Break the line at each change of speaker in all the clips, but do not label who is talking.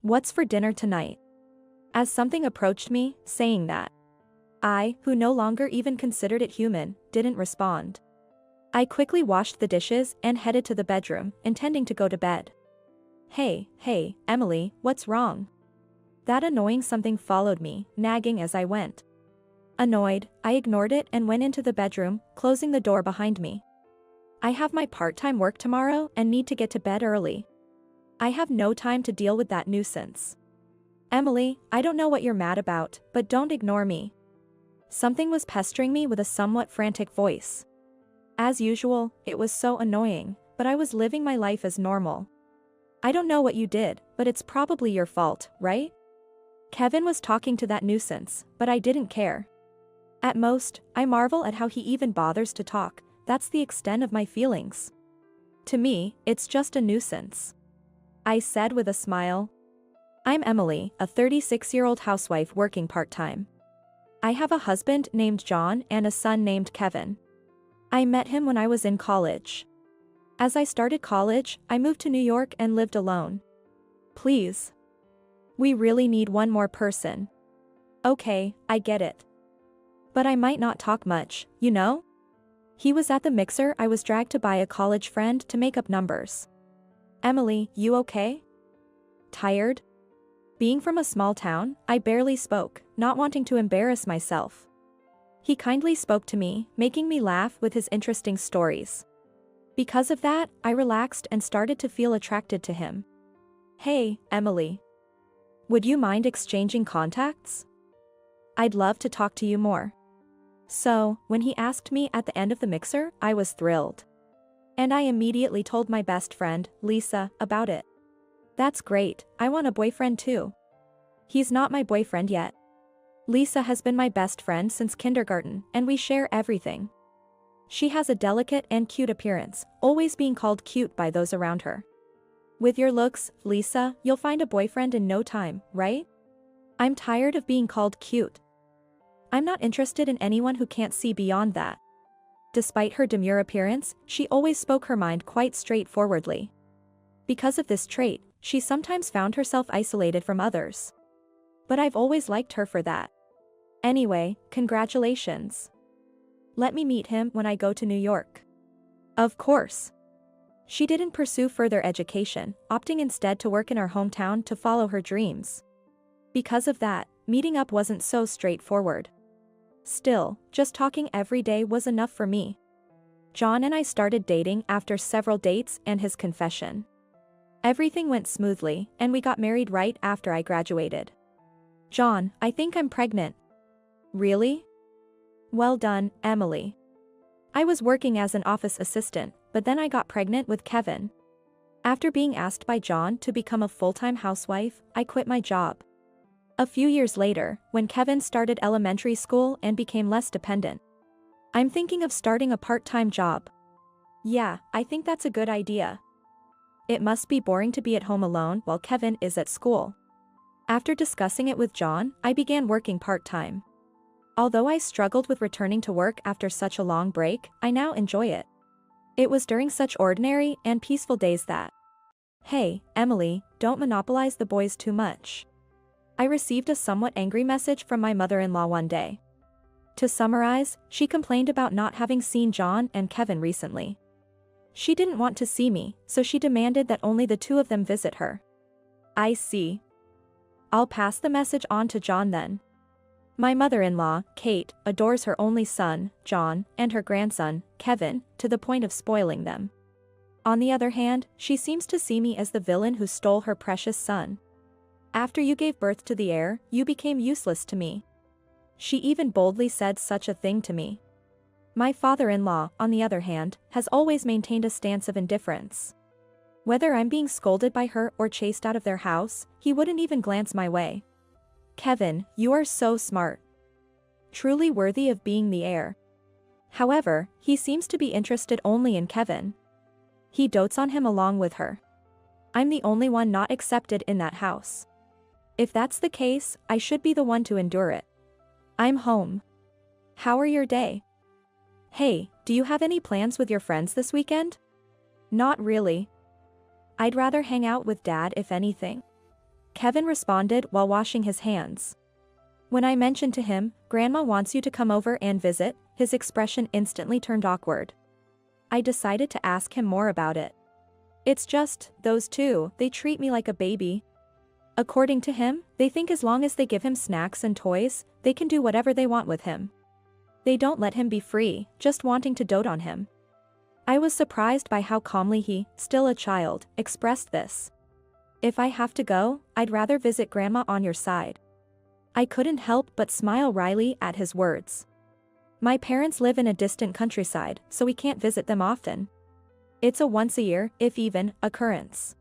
What's for dinner tonight? As something approached me, saying that. I, who no longer even considered it human, didn't respond. I quickly washed the dishes and headed to the bedroom, intending to go to bed. Hey, Emily, what's wrong? That annoying something followed me, nagging as I went. Annoyed, I ignored it and went into the bedroom, closing the door behind me. I have my part-time work tomorrow and need to get to bed early. I have no time to deal with that nuisance. Emily, I don't know what you're mad about, but don't ignore me. Something was pestering me with a somewhat frantic voice. As usual, it was so annoying, but I was living my life as normal. I don't know what you did, but it's probably your fault, right? Kevin was talking to that nuisance, but I didn't care. At most, I marvel at how he even bothers to talk. That's the extent of my feelings. To me, it's just a nuisance. I said with a smile. I'm Emily, a 36-year-old housewife working part-time. I have a husband named John and a son named Kevin. I met him when I was in college. As I started college, I moved to New York and lived alone. Please. We really need one more person. Okay, I get it. But I might not talk much, you know? He was at the mixer I was dragged to by a college friend to make up numbers. Emily, you okay? Tired? Being from a small town, I barely spoke, not wanting to embarrass myself. He kindly spoke to me, making me laugh with his interesting stories. Because of that, I relaxed and started to feel attracted to him. Hey, Emily. Would you mind exchanging contacts? I'd love to talk to you more. So, when he asked me at the end of the mixer, I was thrilled. And I immediately told my best friend, Lisa, about it. That's great, I want a boyfriend too. He's not my boyfriend yet. Lisa has been my best friend since kindergarten, and we share everything. She has a delicate and cute appearance, always being called cute by those around her. With your looks, Lisa, you'll find a boyfriend in no time, right? I'm tired of being called cute. I'm not interested in anyone who can't see beyond that. Despite her demure appearance, she always spoke her mind quite straightforwardly. Because of this trait, she sometimes found herself isolated from others. But I've always liked her for that. Anyway, congratulations. Let me meet him when I go to New York. Of course. She didn't pursue further education, opting instead to work in her hometown to follow her dreams. Because of that, meeting up wasn't so straightforward. Still, just talking every day was enough for me. John and I started dating after several dates and his confession. Everything went smoothly, and we got married right after I graduated. John, I think I'm pregnant. Really? Well done, Emily. I was working as an office assistant, but then I got pregnant with Kevin. After being asked by John to become a full-time housewife, I quit my job. A few years later, when Kevin started elementary school and became less dependent, I'm thinking of starting a part-time job. Yeah, I think that's a good idea. It must be boring to be at home alone while Kevin is at school. After discussing it with John, I began working part-time. Although I struggled with returning to work after such a long break, I now enjoy it. It was during such ordinary and peaceful days that. Hey, Emily, don't monopolize the boys too much. I received a somewhat angry message from my mother-in-law one day. To summarize, she complained about not having seen John and Kevin recently. She didn't want to see me, so she demanded that only the two of them visit her. I see. I'll pass the message on to John then. My mother-in-law, Kate, adores her only son, John, and her grandson, Kevin, to the point of spoiling them. On the other hand, she seems to see me as the villain who stole her precious son. After you gave birth to the heir, you became useless to me. She even boldly said such a thing to me. My father-in-law, on the other hand, has always maintained a stance of indifference. Whether I'm being scolded by her or chased out of their house, he wouldn't even glance my way. Kevin, you are so smart. Truly worthy of being the heir. However, he seems to be interested only in Kevin. He dotes on him along with her. I'm the only one not accepted in that house. If that's the case, I should be the one to endure it. I'm home. How are your day? Hey, do you have any plans with your friends this weekend? Not really. I'd rather hang out with Dad if anything. Kevin responded while washing his hands. When I mentioned to him, Grandma wants you to come over and visit, his expression instantly turned awkward. I decided to ask him more about it. It's just, those two, they treat me like a baby. According to him, they think as long as they give him snacks and toys, they can do whatever they want with him. They don't let him be free, just wanting to dote on him. I was surprised by how calmly he, still a child, expressed this. If I have to go, I'd rather visit Grandma on your side. I couldn't help but smile wryly at his words. My parents live in a distant countryside, so we can't visit them often. It's a once-a-year, if even, occurrence.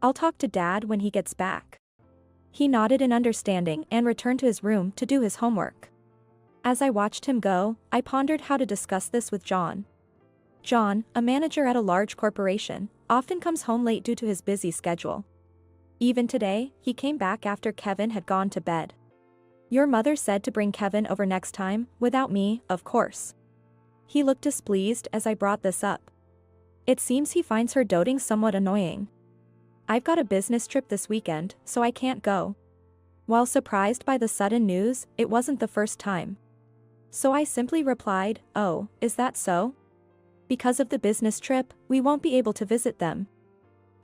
I'll talk to Dad when he gets back. He nodded in understanding and returned to his room to do his homework. As I watched him go, I pondered how to discuss this with John. John, a manager at a large corporation, often comes home late due to his busy schedule. Even today, he came back after Kevin had gone to bed. Your mother said to bring Kevin over next time, without me, of course. He looked displeased as I brought this up. It seems he finds her doting somewhat annoying. I've got a business trip this weekend, so I can't go. While surprised by the sudden news, it wasn't the first time. So I simply replied, "Oh, is that so? Because of the business trip, we won't be able to visit them."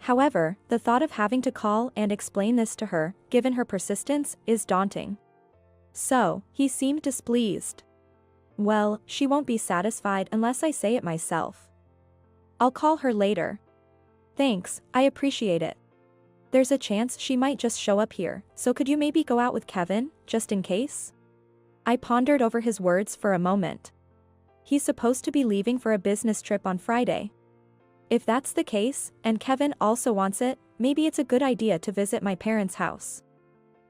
However, the thought of having to call and explain this to her, given her persistence, is daunting. So, he seemed displeased. Well, she won't be satisfied unless I say it myself. I'll call her later. Thanks, I appreciate it. There's a chance she might just show up here, so could you maybe go out with Kevin, just in case? I pondered over his words for a moment. He's supposed to be leaving for a business trip on Friday. If that's the case, and Kevin also wants it, maybe it's a good idea to visit my parents' house.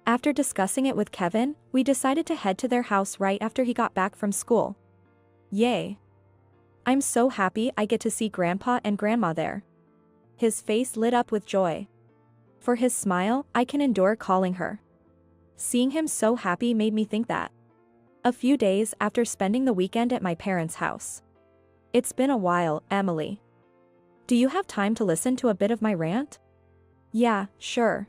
After discussing it with Kevin, we decided to head to their house right after he got back from school. Yay! I'm so happy I get to see Grandpa and Grandma there. His face lit up with joy. For his smile, I can endure calling her. Seeing him so happy made me think that. A few days after spending the weekend at my parents' house. It's been a while, Emily. Do you have time to listen to a bit of my rant? Yeah, sure.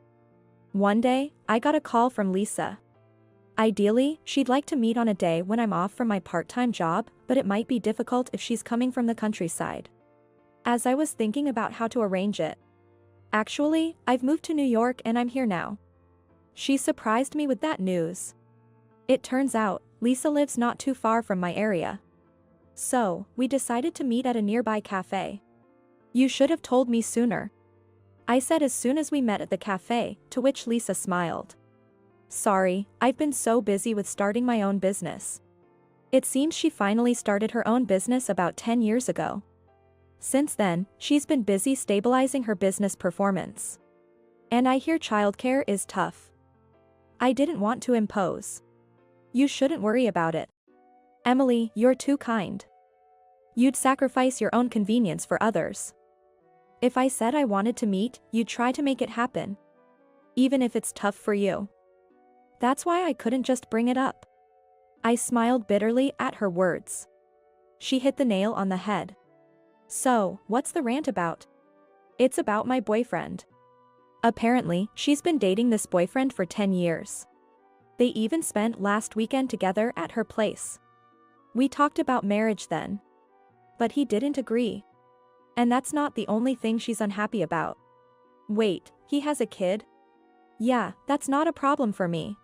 One day, I got a call from Lisa. Ideally, she'd like to meet on a day when I'm off from my part-time job, but it might be difficult if she's coming from the countryside. As I was thinking about how to arrange it. Actually, I've moved to New York and I'm here now. She surprised me with that news. It turns out, Lisa lives not too far from my area. So, we decided to meet at a nearby cafe. You should have told me sooner. I said as soon as we met at the cafe, to which Lisa smiled. Sorry, I've been so busy with starting my own business. It seems she finally started her own business about 10 years ago. Since then, she's been busy stabilizing her business performance. And I hear childcare is tough. I didn't want to impose. You shouldn't worry about it. Emily, you're too kind. You'd sacrifice your own convenience for others. If I said I wanted to meet, you'd try to make it happen. Even if it's tough for you. That's why I couldn't just bring it up. I smiled bitterly at her words. She hit the nail on the head. So, what's the rant about? It's about my boyfriend. Apparently, she's been dating this boyfriend for 10 years. They even spent last weekend together at her place. We talked about marriage then. But he didn't agree. And that's not the only thing she's unhappy about. Wait, he has a kid? Yeah, that's not a problem for me.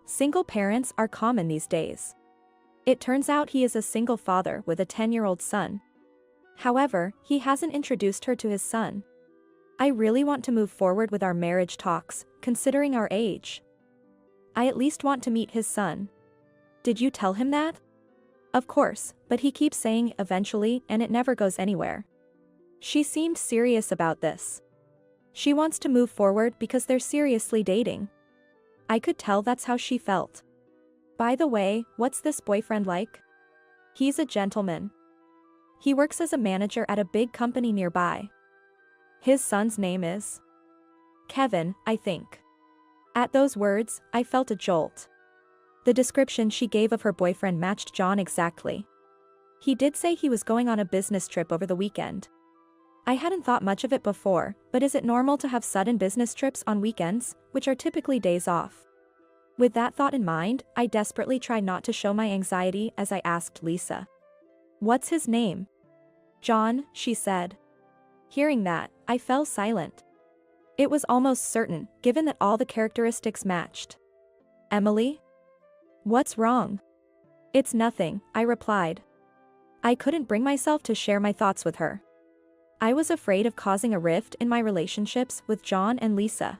Single parents are common these days. It turns out he is a single father with a 10-year-old son. However, he hasn't introduced her to his son. I really want to move forward with our marriage talks, considering our age. I at least want to meet his son. Did you tell him that? Of course, but he keeps saying eventually and it never goes anywhere. She seemed serious about this. She wants to move forward because they're seriously dating. I could tell that's how she felt. By the way, what's this boyfriend like? He's a gentleman. He works as a manager at a big company nearby. His son's name is Kevin, I think. At those words, I felt a jolt. The description she gave of her boyfriend matched John exactly. He did say he was going on a business trip over the weekend. I hadn't thought much of it before, but is it normal to have sudden business trips on weekends, which are typically days off? With that thought in mind, I desperately tried not to show my anxiety as I asked Lisa. What's his name? John, she said. Hearing that, I fell silent. It was almost certain, given that all the characteristics matched. Emily? What's wrong? It's nothing, I replied. I couldn't bring myself to share my thoughts with her. I was afraid of causing a rift in my relationships with John and Lisa.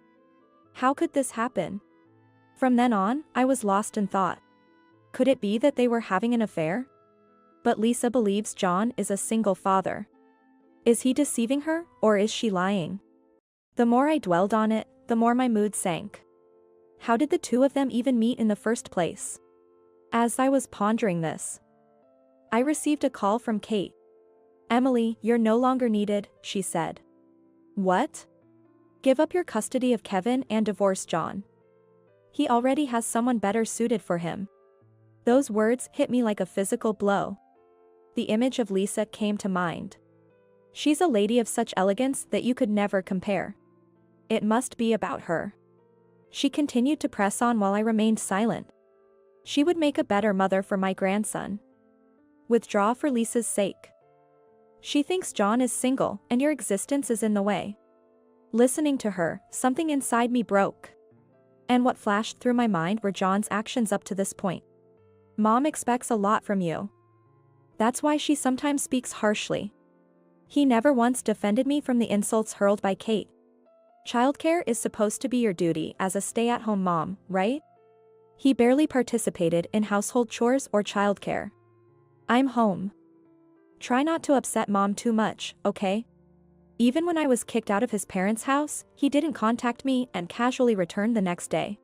How could this happen? From then on, I was lost in thought. Could it be that they were having an affair? But Lisa believes John is a single father. Is he deceiving her, or is she lying? The more I dwelled on it, the more my mood sank. How did the two of them even meet in the first place? As I was pondering this, I received a call from Kate. Emily, you're no longer needed, she said. What? Give up your custody of Kevin and divorce John. He already has someone better suited for him. Those words hit me like a physical blow. The image of Lisa came to mind. She's a lady of such elegance that you could never compare. It must be about her. She continued to press on while I remained silent. She would make a better mother for my grandson. Withdraw for Lisa's sake. She thinks John is single and your existence is in the way. Listening to her, something inside me broke. And what flashed through my mind were John's actions up to this point. Mom expects a lot from you. That's why she sometimes speaks harshly. He never once defended me from the insults hurled by Kate. Childcare is supposed to be your duty as a stay-at-home mom, right? He barely participated in household chores or childcare. I'm home. Try not to upset Mom too much, okay? Even when I was kicked out of his parents' house, he didn't contact me and casually returned the next day.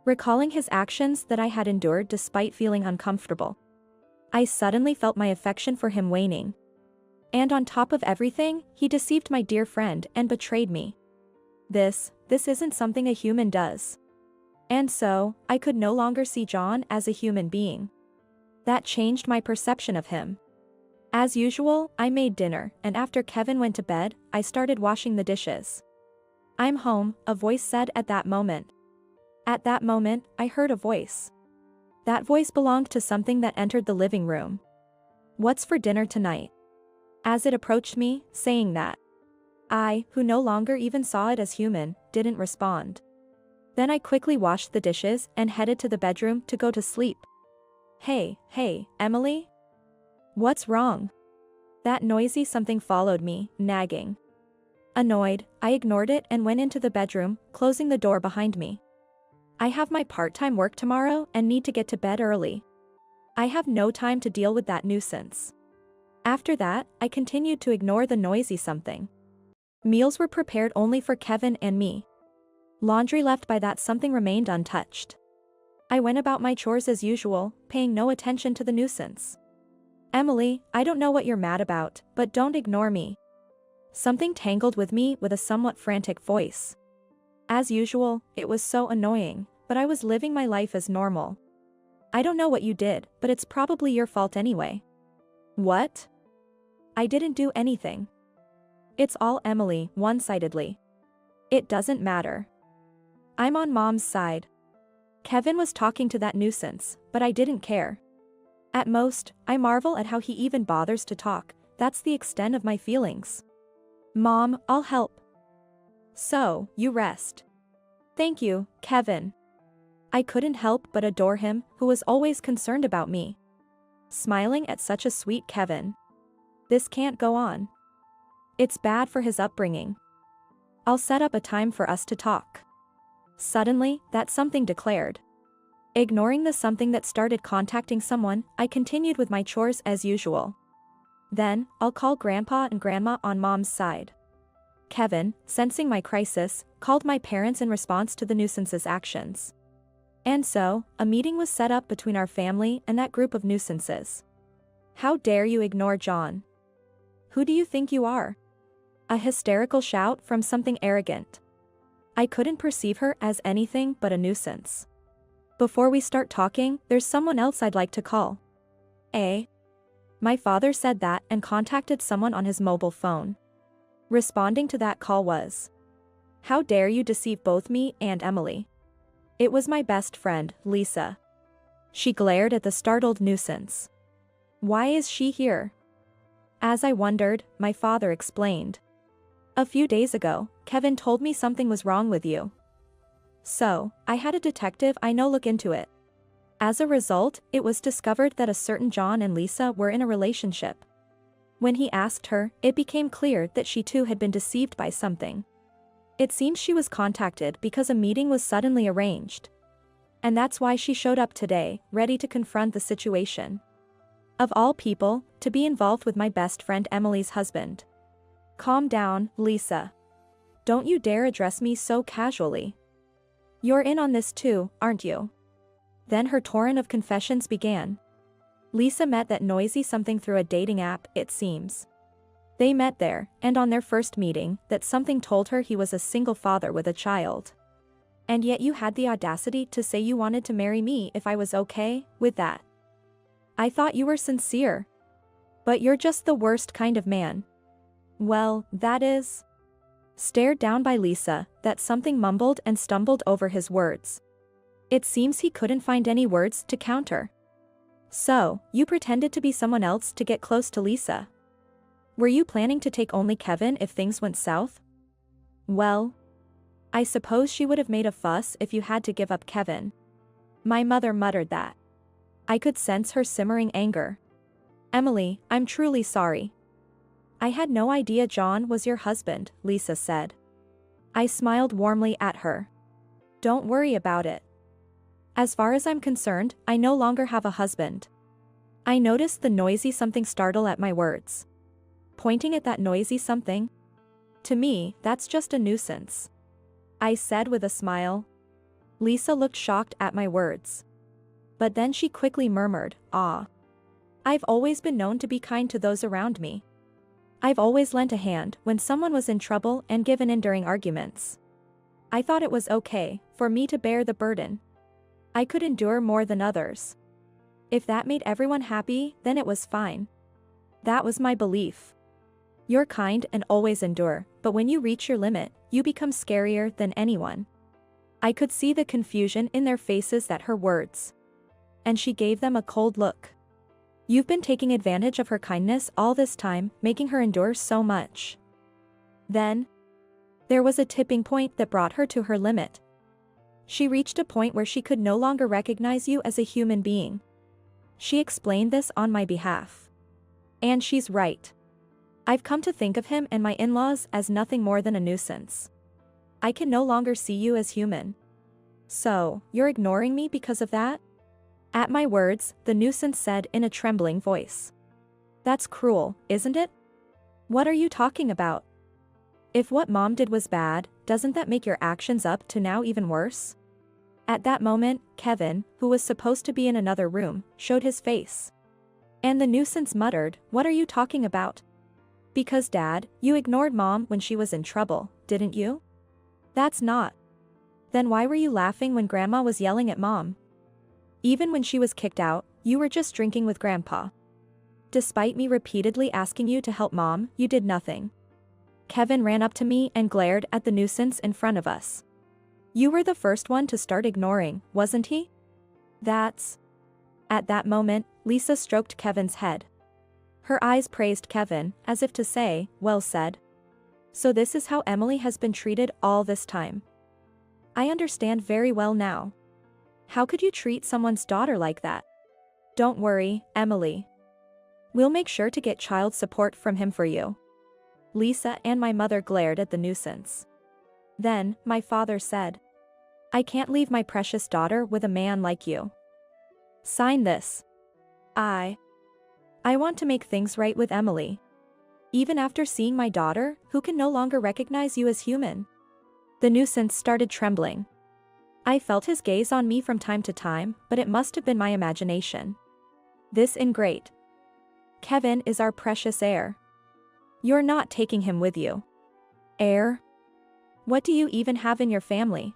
Recalling his actions that I had endured despite feeling uncomfortable, I suddenly felt my affection for him waning. And on top of everything, he deceived my dear friend and betrayed me. This isn't something a human does. And so, I could no longer see John as a human being. That changed my perception of him. As usual, I made dinner, and after Kevin went to bed, I started washing the dishes. I'm home, a voice said at that moment. At that moment, I heard a voice. That voice belonged to something that entered the living room. What's for dinner tonight? As it approached me, saying that, I, who no longer even saw it as human, didn't respond. Then I quickly washed the dishes and headed to the bedroom to go to sleep. Hey, Emily? What's wrong? That noisy something followed me, nagging. Annoyed, I ignored it and went into the bedroom, closing the door behind me. I have my part-time work tomorrow and need to get to bed early. I have no time to deal with that nuisance. After that, I continued to ignore the noisy something. Meals were prepared only for Kevin and me. Laundry left by that something remained untouched. I went about my chores as usual, paying no attention to the nuisance. Emily, I don't know what you're mad about, but don't ignore me. Something tangled with me with a somewhat frantic voice. As usual, it was so annoying, but I was living my life as normal. I don't know what you did, but it's probably your fault anyway. What? I didn't do anything. It's all Emily, one-sidedly. It doesn't matter. I'm on Mom's side. Kevin was talking to that nuisance, but I didn't care. At most, I marvel at how he even bothers to talk. That's the extent of my feelings. Mom, I'll help. So, you rest. Thank you, Kevin. I couldn't help but adore him, who was always concerned about me. Smiling at such a sweet Kevin. This can't go on. It's bad for his upbringing. I'll set up a time for us to talk. Suddenly, that something declared. Ignoring the something that started contacting someone, I continued with my chores as usual. Then, I'll call Grandpa and Grandma on Mom's side. Kevin, sensing my crisis, called my parents in response to the nuisance's actions. And so, a meeting was set up between our family and that group of nuisances. How dare you ignore John? Who do you think you are? A hysterical shout from something arrogant. I couldn't perceive her as anything but a nuisance. Before we start talking, there's someone else I'd like to call. My father said that and contacted someone on his mobile phone. Responding to that call was, "How dare you deceive both me and Emily?" It was my best friend, Lisa. She glared at the startled nuisance. "Why is she here?" As I wondered, my father explained. "A few days ago, Kevin told me something was wrong with you. So, I had a detective I know look into it. As a result, it was discovered that a certain John and Lisa were in a relationship. When he asked her, it became clear that she too had been deceived by something. It seems she was contacted because a meeting was suddenly arranged. And that's why she showed up today, ready to confront the situation. Of all people, to be involved with my best friend Emily's husband." "Calm down, Lisa. Don't you dare address me so casually. You're in on this too, aren't you?" Then her torrent of confessions began. Lisa met that noisy something through a dating app, it seems. They met there, and on their first meeting, that something told her he was a single father with a child. "And yet you had the audacity to say you wanted to marry me if I was okay with that. I thought you were sincere. But you're just the worst kind of man." "Well, that is..." Stared down by Lisa, that something mumbled and stumbled over his words. It seems he couldn't find any words to counter. "So, you pretended to be someone else to get close to Lisa. Were you planning to take only Kevin if things went south?" "Well, I suppose she would have made a fuss if you had to give up Kevin." My mother muttered that. I could sense her simmering anger. "Emily, I'm truly sorry. I had no idea John was your husband," Lisa said. I smiled warmly at her. "Don't worry about it. As far as I'm concerned, I no longer have a husband." I noticed the noisy something startle at my words. Pointing at that noisy something? "To me, that's just a nuisance," I said with a smile. Lisa looked shocked at my words. But then she quickly murmured, "Ah. I've always been known to be kind to those around me. I've always lent a hand when someone was in trouble and given in during arguments. I thought it was okay for me to bear the burden. I could endure more than others. If that made everyone happy, then it was fine. That was my belief. You're kind and always endure, but when you reach your limit, you become scarier than anyone." I could see the confusion in their faces at her words. And she gave them a cold look. "You've been taking advantage of her kindness all this time, making her endure so much." Then, there was a tipping point that brought her to her limit. She reached a point where she could no longer recognize you as a human being. She explained this on my behalf. And she's right. I've come to think of him and my in-laws as nothing more than a nuisance. I can no longer see you as human. "So, you're ignoring me because of that?" At my words, the nuisance said in a trembling voice. "That's cruel, isn't it? What are you talking about? If what Mom did was bad, doesn't that make your actions up to now even worse?" At that moment, Kevin, who was supposed to be in another room, showed his face. And the nuisance muttered, "What are you talking about?" "Because Dad, you ignored Mom when she was in trouble, didn't you?" "That's not." "Then why were you laughing when Grandma was yelling at Mom? Even when she was kicked out, you were just drinking with Grandpa. Despite me repeatedly asking you to help Mom, you did nothing." Kevin ran up to me and glared at the nuisance in front of us. "You were the first one to start ignoring, wasn't he?" "That's..." At that moment, Lisa stroked Kevin's head. Her eyes praised Kevin, as if to say, "Well said. So this is how Emily has been treated all this time. I understand very well now. How could you treat someone's daughter like that?" "Don't worry, Emily. We'll make sure to get child support from him for you." Lisa and my mother glared at the nuisance. Then, my father said, "I can't leave my precious daughter with a man like you. Sign this. I want to make things right with Emily. Even after seeing my daughter, who can no longer recognize you as human." The nuisance started trembling. I felt his gaze on me from time to time, but it must have been my imagination. "This ingrate. Kevin is our precious heir. You're not taking him with you." "Heir? What do you even have in your family?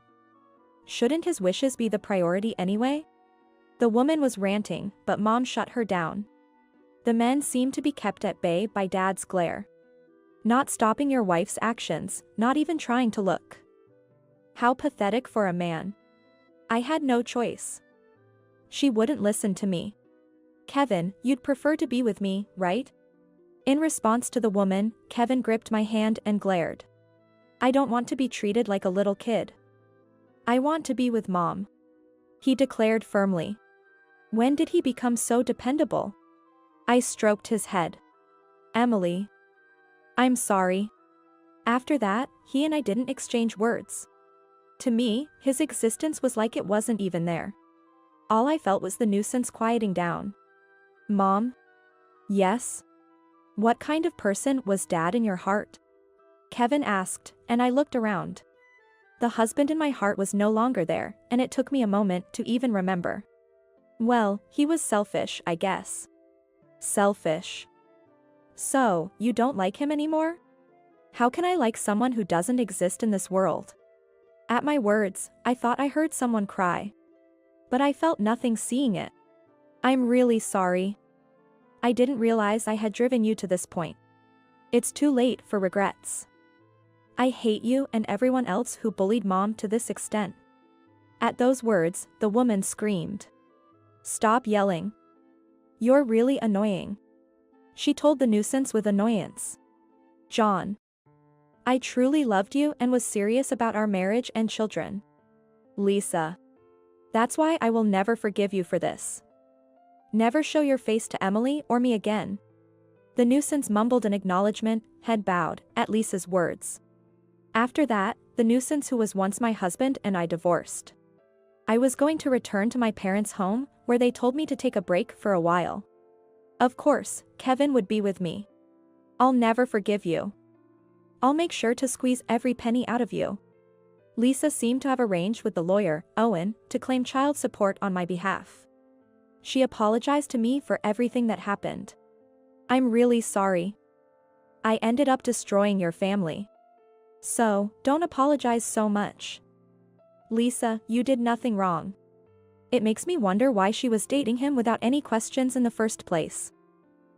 Shouldn't his wishes be the priority anyway?" The woman was ranting, but Mom shut her down. The men seemed to be kept at bay by Dad's glare. Not stopping your wife's actions, not even trying to look. How pathetic for a man. I had no choice. She wouldn't listen to me. Kevin, you'd prefer to be with me, right? In response to the woman, Kevin gripped my hand and glared. I don't want to be treated like a little kid. I want to be with Mom. He declared firmly. When did he become so dependable? I stroked his head. Emily. I'm sorry. After that, he and I didn't exchange words. To me, his existence was like it wasn't even there. All I felt was the nuisance quieting down. Mom? Yes? What kind of person was Dad in your heart? Kevin asked, and I looked around. The husband in my heart was no longer there, and it took me a moment to even remember. Well, he was selfish, I guess. Selfish. So, you don't like him anymore? How can I like someone who doesn't exist in this world? At my words, I thought I heard someone cry. But I felt nothing seeing it. I'm really sorry. I didn't realize I had driven you to this point. It's too late for regrets. I hate you and everyone else who bullied Mom to this extent. At those words, the woman screamed. Stop yelling. You're really annoying. She told the nuisance with annoyance. John. I truly loved you and was serious about our marriage and children. Lisa. That's why I will never forgive you for this. Never show your face to Emily or me again. The nuisance mumbled an acknowledgement, head bowed, at Lisa's words. After that, the nuisance who was once my husband and I divorced. I was going to return to my parents' home, where they told me to take a break for a while. Of course, Kevin would be with me. I'll never forgive you. I'll make sure to squeeze every penny out of you. Lisa seemed to have arranged with the lawyer, Owen, to claim child support on my behalf. She apologized to me for everything that happened. I'm really sorry. I ended up destroying your family. So, don't apologize so much. Lisa, you did nothing wrong. It makes me wonder why she was dating him without any questions in the first place.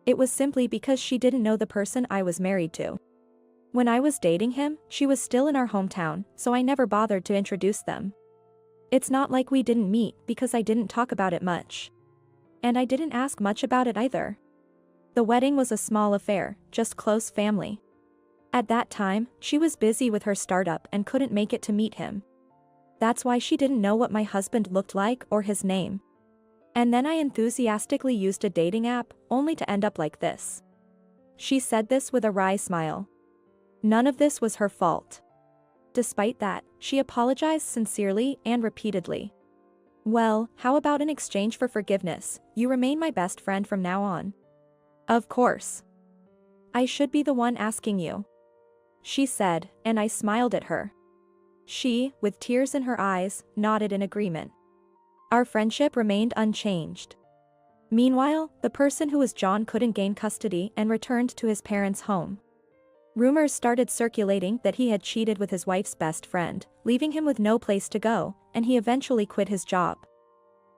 It was simply because she didn't know the person I was married to. When I was dating him, she was still in our hometown, so I never bothered to introduce them. It's not like we didn't meet because I didn't talk about it much. And I didn't ask much about it either. The wedding was a small affair, just close family. At that time, she was busy with her startup and couldn't make it to meet him. That's why she didn't know what my husband looked like or his name. And then I enthusiastically used a dating app, only to end up like this. She said this with a wry smile. None of this was her fault. Despite that, she apologized sincerely and repeatedly. Well, how about in exchange for forgiveness, you remain my best friend from now on? Of course. I should be the one asking you. She said, and I smiled at her. She, with tears in her eyes, nodded in agreement. Our friendship remained unchanged. Meanwhile, the person who was John couldn't gain custody and returned to his parents' home. Rumors started circulating that he had cheated with his wife's best friend, leaving him with no place to go, and he eventually quit his job.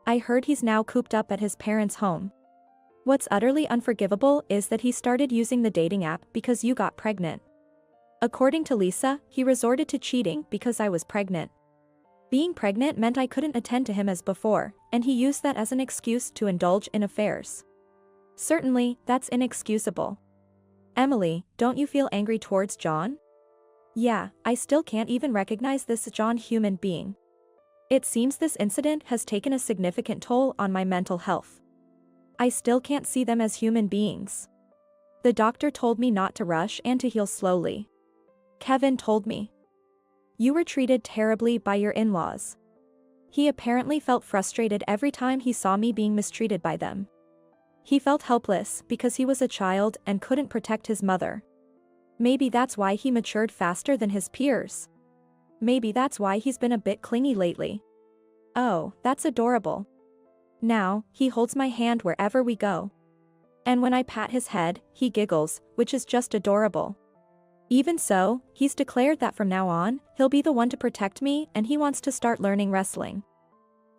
I heard he's now cooped up at his parents' home. What's utterly unforgivable is that he started using the dating app because you got pregnant. According to Lisa, he resorted to cheating because I was pregnant. Being pregnant meant I couldn't attend to him as before, and he used that as an excuse to indulge in affairs. Certainly, that's inexcusable. Emily, don't you feel angry towards John? Yeah, I still can't even recognize this John human being. It seems this incident has taken a significant toll on my mental health. I still can't see them as human beings. The doctor told me not to rush and to heal slowly. Kevin told me. You were treated terribly by your in-laws. He apparently felt frustrated every time he saw me being mistreated by them. He felt helpless because he was a child and couldn't protect his mother. Maybe that's why he matured faster than his peers. Maybe that's why he's been a bit clingy lately. Oh, that's adorable. Now, he holds my hand wherever we go. And when I pat his head, he giggles, which is just adorable. Even so, he's declared that from now on, he'll be the one to protect me and he wants to start learning wrestling.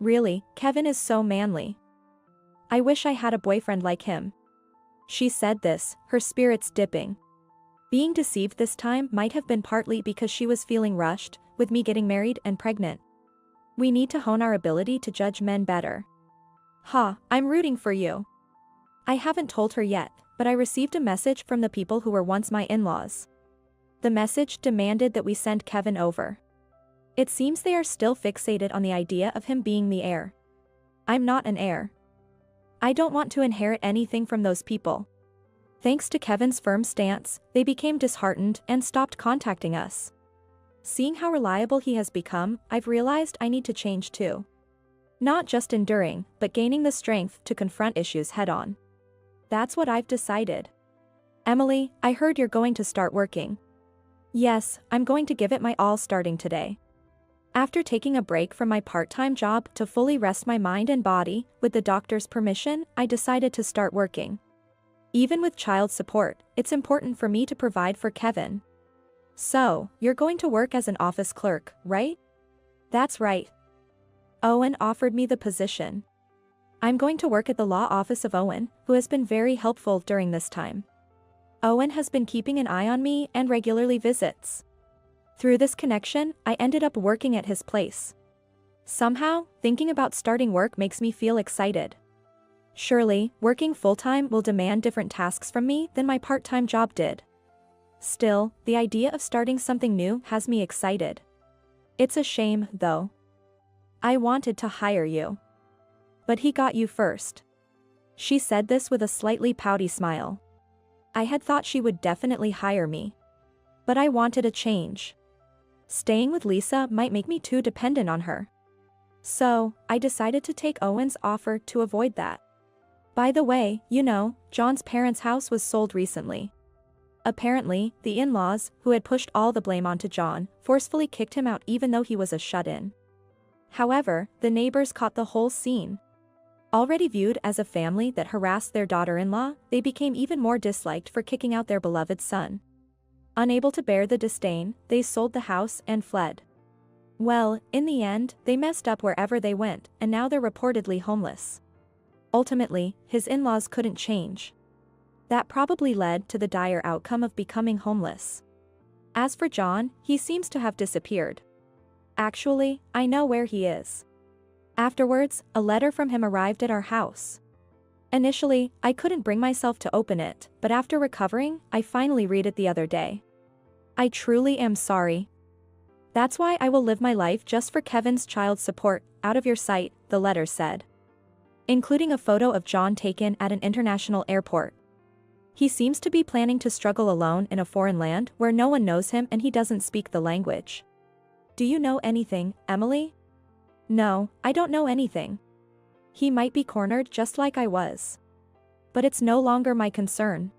Really, Kevin is so manly. I wish I had a boyfriend like him. She said this, her spirits dipping. Being deceived this time might have been partly because she was feeling rushed, with me getting married and pregnant. We need to hone our ability to judge men better. Ha, I'm rooting for you. I haven't told her yet, but I received a message from the people who were once my in-laws. The message demanded that we send Kevin over. It seems they are still fixated on the idea of him being the heir. I'm not an heir. I don't want to inherit anything from those people. Thanks to Kevin's firm stance, they became disheartened and stopped contacting us. Seeing how reliable he has become, I've realized I need to change too. Not just enduring, but gaining the strength to confront issues head-on. That's what I've decided. Emily, I heard you're going to start working. Yes, I'm going to give it my all starting today. After taking a break from my part-time job to fully rest my mind and body, with the doctor's permission, I decided to start working. Even with child support, it's important for me to provide for Kevin. So, you're going to work as an office clerk, right? That's right. Owen offered me the position. I'm going to work at the law office of Owen, who has been very helpful during this time. Owen has been keeping an eye on me and regularly visits. Through this connection, I ended up working at his place. Somehow, thinking about starting work makes me feel excited. Surely, working full-time will demand different tasks from me than my part-time job did. Still, the idea of starting something new has me excited. It's a shame, though. I wanted to hire you. But he got you first. She said this with a slightly pouty smile. I had thought she would definitely hire me. But I wanted a change. Staying with Lisa might make me too dependent on her. So, I decided to take Owen's offer to avoid that. By the way, you know, John's parents' house was sold recently. Apparently, the in-laws, who had pushed all the blame onto John, forcefully kicked him out even though he was a shut-in. However, the neighbors caught the whole scene. Already viewed as a family that harassed their daughter-in-law, they became even more disliked for kicking out their beloved son. Unable to bear the disdain, they sold the house and fled. Well, in the end, they messed up wherever they went, and now they're reportedly homeless. Ultimately, his in-laws couldn't change. That probably led to the dire outcome of becoming homeless. As for John, he seems to have disappeared. Actually, I know where he is. Afterwards, a letter from him arrived at our house. Initially, I couldn't bring myself to open it, but after recovering, I finally read it the other day. I truly am sorry. That's why I will live my life just for Kevin's child support, out of your sight, the letter said. Including a photo of John taken at an international airport. He seems to be planning to struggle alone in a foreign land where no one knows him and he doesn't speak the language. Do you know anything, Emily? No, I don't know anything. He might be cornered just like I was. But it's no longer my concern.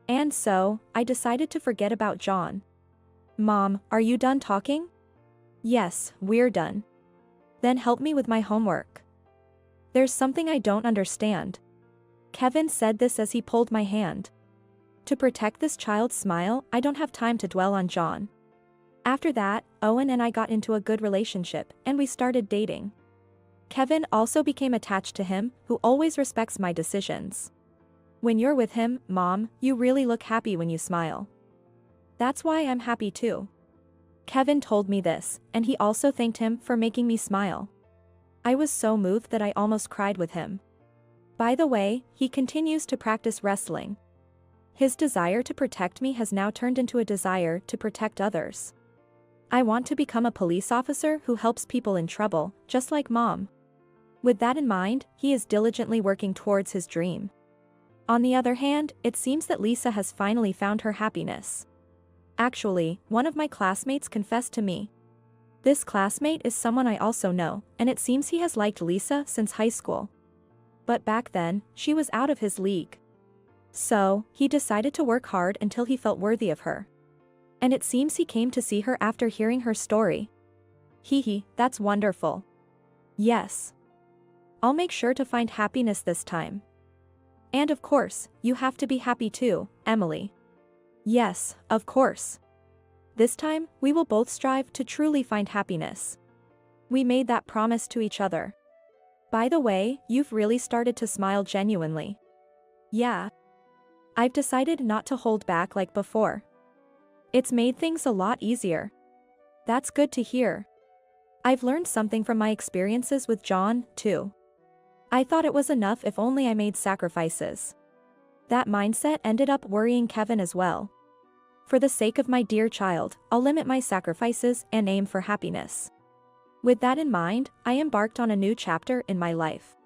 And so, I decided to forget about John. Mom, are you done talking? Yes, we're done. Then help me with my homework. There's something I don't understand. Kevin said this as he pulled my hand. To protect this child's smile, I don't have time to dwell on John. After that, Owen and I got into a good relationship, and we started dating. Kevin also became attached to him, who always respects my decisions. When you're with him, Mom, you really look happy when you smile. That's why I'm happy too. Kevin told me this, and he also thanked him for making me smile. I was so moved that I almost cried with him. By the way, he continues to practice wrestling. His desire to protect me has now turned into a desire to protect others. I want to become a police officer who helps people in trouble, just like Mom. With that in mind, he is diligently working towards his dream. On the other hand, it seems that Lisa has finally found her happiness. Actually, one of my classmates confessed to me. This classmate is someone I also know, and it seems he has liked Lisa since high school. But back then, she was out of his league. So, he decided to work hard until he felt worthy of her. And it seems he came to see her after hearing her story. Hee, that's wonderful. Yes. I'll make sure to find happiness this time. And of course, you have to be happy too, Emily. Yes, of course. This time, we will both strive to truly find happiness. We made that promise to each other. By the way, you've really started to smile genuinely. Yeah. I've decided not to hold back like before. It's made things a lot easier. That's good to hear. I've learned something from my experiences with John, too. I thought it was enough if only I made sacrifices. That mindset ended up worrying Kevin as well. For the sake of my dear child, I'll limit my sacrifices and aim for happiness. With that in mind, I embarked on a new chapter in my life.